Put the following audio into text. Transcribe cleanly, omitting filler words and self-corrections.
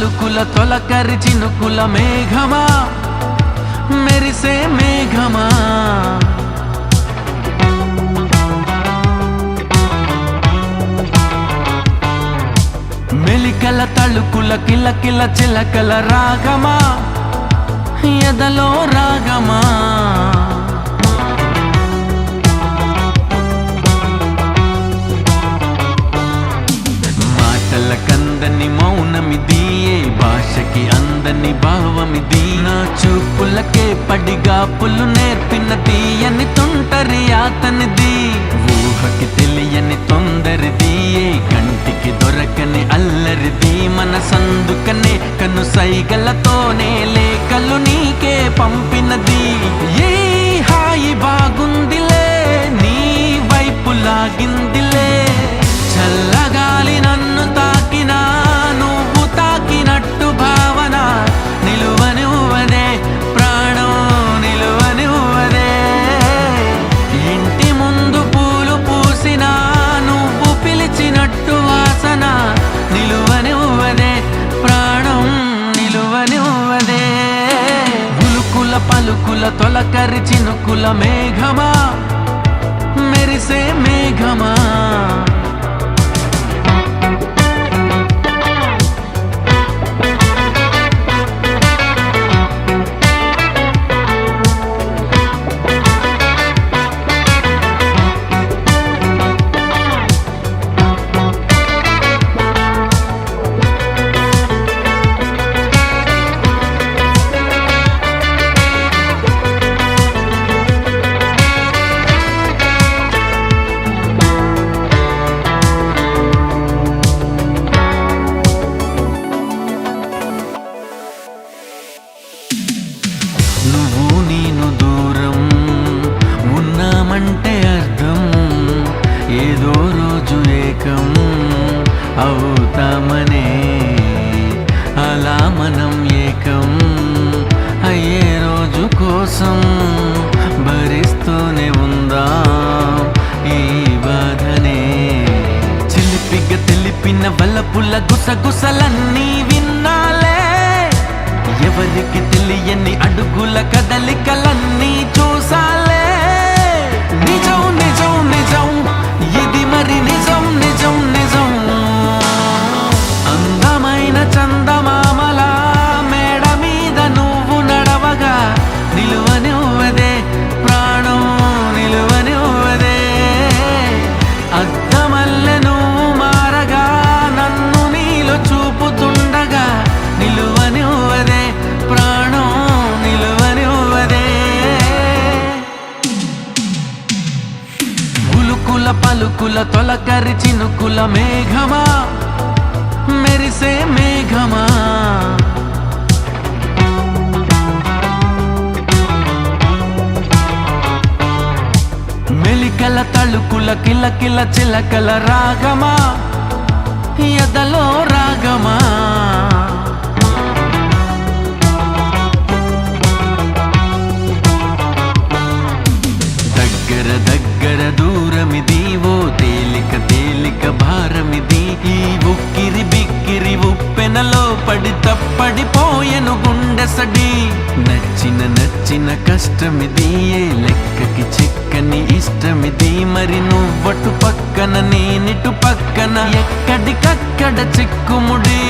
పలుకుల తొలకరి చినుకుల మేఘమా మెరిసే మేఘమా మెలికల తళుకుల కిలకిల చిలకల రాగమా ఎదలో రాగమా మాటలకందని మౌనమిది ఏ భాషకి అందని భావమిది నా చూపులకే పడిగాపులు నేర్పిన తీయని తుంటరి అతనిది ఊహకి తెలియని తొందరిది ఏ కంటికి దొరకని అల్లరిది మనసందుకనే కను సైగలతోనే లేఖలు నీకే పంపినది ఏ హాయి బాగుందిలే నీ వైపు లాగిందిలే చల్లగాలి నన్ను తాకినా నువ్వు తాకినట్టు భావన నిలువనివ్వదే ప్రాణం నిలువనివ్వదే ఇంటి ముందు పూలు పూసినా నువ్వు పిలిచినట్టు వాసన నిలువనివ్వదే ప్రాణం నిలువనివ్వదే ఉలుకుల పలుకుల తొలకరి చినుకుల మేఘమా మెరిసే మేఘమా నువ్వు నేను దూరం ఉన్నామంటే అర్థం ఏదో రోజు ఏకం అవుతామనే అలా మనం ఏకం అయ్యే రోజు కోసం భరిస్తూనే ఉందాం ఈ బాధనే చిలిపిగా తెలిపిన వలపుల గుసగుసలన్నీ విన్నాలే ఎవరికి తెలియని అడుగుల కదలికలన్నీ చూసాలే నిజం నిజం నిజం ఇది మరి నిజం నిజం నిజం అందమైన చందమామలా మేడ మీద నువ్వు నడవగా నిలువనివ్వదే ప్రాణం నిలువనివ్వదే అద్దమల్లె నువ్వు మారగా నన్ను నీలో చూపుతుండగా నిలువనివ్వదే ప్రాణం నిలువనివ్వదే ఉలుకుల పలుకుల తొలకరి చినుకుల మేఘమా మెరిసే మేఘమా మెలికల తళుకుల కిలకిల చిలకల రాగమా ఎదలో రాగమా దగ్గర దగ్గర దూరమిది ఓ తేలిక తేలిక భారమిది ఈ ఉక్కిరి బిక్కిరి ఉప్పెనలో పడి తప్పడిపోయెను గుండె సడి నచ్చిన నచ్చిన కష్టమిది ఏ లెక్కకి చిక్కని ఇష్టమిది మరి నువ్వటు పక్కన నేనిటు పక్కన ఎక్కడికక్కడ చిక్కుముడి